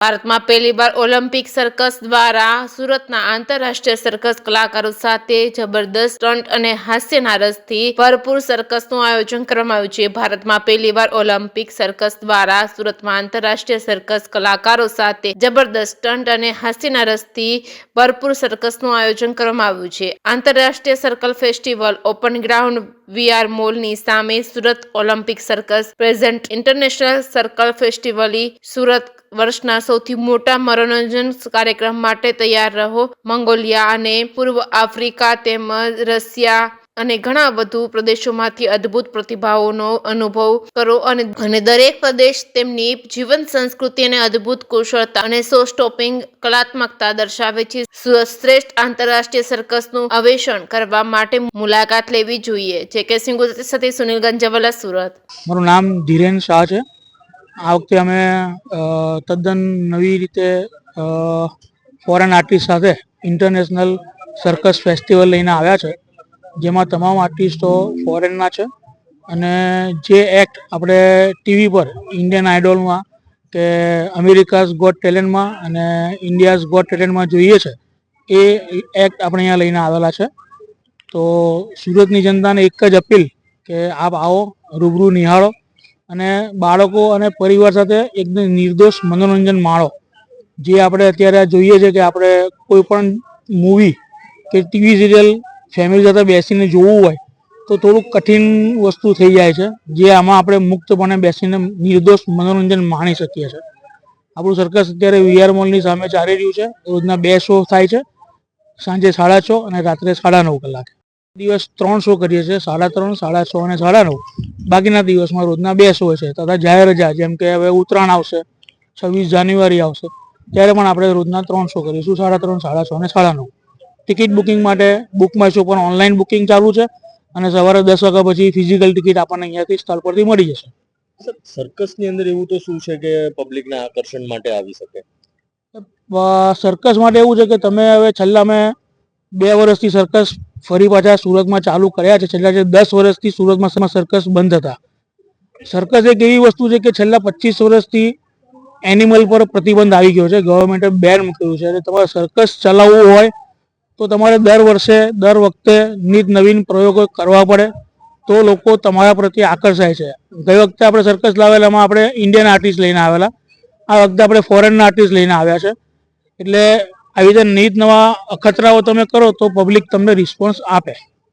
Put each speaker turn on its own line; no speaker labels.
ભારતમાં પહેલીવાર Olympic circus દ્વારા સુરતના આંતરરાષ્ટ્રીય સર્કસ કલાકારો સાથે જબરદસ્ત સ્ટન્ટ અને હાસ્યના રસથી ભરપૂર સર્કસનું આયોજન કરવામાં આવ્યું છે. ભારતમાં પહેલીવાર ઓલિમ્પિક સર્કસ દ્વારા સુરતમાં આંતરરાષ્ટ્રીય સર્કસ કલાકારો સાથે જબરદસ્ત સ્ટન્ટ અને હાસ્યના રસથી ભરપૂર સર્કસનું આયોજન કરવામાં આવ્યું છે. આંતરરાષ્ટ્રીય circle festival open ground VR મોલની સામે Surat Olympic circus present international circle ફેસ્ટિવલી સુરત વર્ષના સૌથી મોટા મનોરંજન કાર્યક્રમ માટે તૈયાર રહો. મંગોલિયા અને પૂર્વ આફ્રિકા તેમજ રશિયા અને ઘણા વધુ પ્રદેશોમાંથી અદ્ભુત પ્રતિભાઓનો અનુભવ કરો અને દરેક પ્રદેશ તેમની જીવન સંસ્કૃતિ અને અદ્ભુત કુશળતા અને શો સ્ટોપિંગ કલાત્મકતા દર્શાવે છે. શ્રેષ્ઠ આંતરરાષ્ટ્રીય સર્કસનું અન્વેષણ કરવા માટે મુલાકાત લેવી જોઈએ. જે.કે. સિંહ ગુજરાતી સાથે સુનિલ ગંજાવાલા, સુરત.
મારું નામ ધીરેન શાહ છે. આ વખતે અમે તદ્દન નવી રીતે ફોરેન આર્ટિસ્ટ સાથે ઇન્ટરનેશનલ સર્કસ ફેસ્ટિવલ લઈને આવ્યા છે, જેમાં તમામ આર્ટિસ્ટો ફોરેનના છે અને જે એક્ટ આપણે ટીવી પર ઇન્ડિયન આઇડોલમાં કે અમેરિકાઝ ગોટ ટેલેન્ટમાં અને ઇન્ડિયાઝ ગોટ ટેલેન્ટમાં જોઈએ છે એ એક્ટ આપણે અહીંયા લઈને આવેલા છે. તો સુરતની જનતાને એક જ અપીલ કે આપ આવો, રૂબરૂ નિહાળો અને બાળકો અને પરિવાર સાથે એકદમ નિર્દોષ મનોરંજન માણો. જે આપણે અત્યારે જોઈએ છે કે આપણે કોઈ પણ મૂવી કે ટીવી સિરિયલ ફેમિલી સાથે બેસીને જોવું હોય તો થોડુંક કઠિન વસ્તુ થઈ જાય છે, જે આમાં આપણે મુક્તપણે બેસીને નિર્દોષ મનોરંજન માણી શકીએ છીએ. આપણું સર્કસ અત્યારે વીઆર મોલની સામે ચાલી રહ્યું છે. રોજના 2 શો થાય છે, સાંજે 6:30 અને રાત્રે 9:30 કલાકે. દિવસ 3 શો કરીએ છીએ, 3:30, 6:30 અને 9:30. બાકીના દિવસમાં રોજના 2 શો છે. તથા જાહેર રજા જેમ કે હવે ઉત્તરાયણ આવશે, 26 જાન્યુઆરી આવશે, ત્યારે પણ આપણે રોજના 3 શો કરીશું, 3:30, 6:30 અને 9:30. ટિકિટ બુકિંગ માટે બુક માય શો પર ઓનલાઈન બુકિંગ ચાલુ છે અને સવારે 10 વાગ્યા પછી ફિઝિકલ ટિકિટ આપણને અહીંયાથી સ્થળ પરથી મળી જશે.
સર્કસની અંદર એવું તો શું છે કે પબ્લિકના આકર્ષણ માટે આવી શકે?
સર્કસ માટે એવું છે કે તમે હવે છેલ્લા મેં 2 વર્ષથી સર્કસ ફરી પાછા સુરતમાં ચાલુ કર્યા છે. છેલ્લા 10 વર્ષથી સુરતમાં સર્કસ બંધ હતા. સર્કસ એક એવી વસ્તુ છે કે છેલ્લા 25 વર્ષથી એનિમલ પર પ્રતિબંધ આવી ગયો છે. ગવર્મેન્ટે બેન મૂક્યું છે. તમારે સર્કસ ચલાવવું હોય તો તમારે દર વખતે નિત નવીન પ્રયોગો કરવા પડે તો લોકો તમારા પ્રત્યે આકર્ષાય છે. ગઈ વખતે આપણે સર્કસ લાવેલામાં આપણે ઇન્ડિયન આર્ટિસ્ટ લઈને આવેલા, આ વખતે આપણે ફોરેનના આર્ટિસ્ટ લઈને આવ્યા છે. એટલે આવી રીતે નિત નવા અખતરાઓ તમે કરો તો પબ્લિક તમને રિસ્પોન્સ આપે.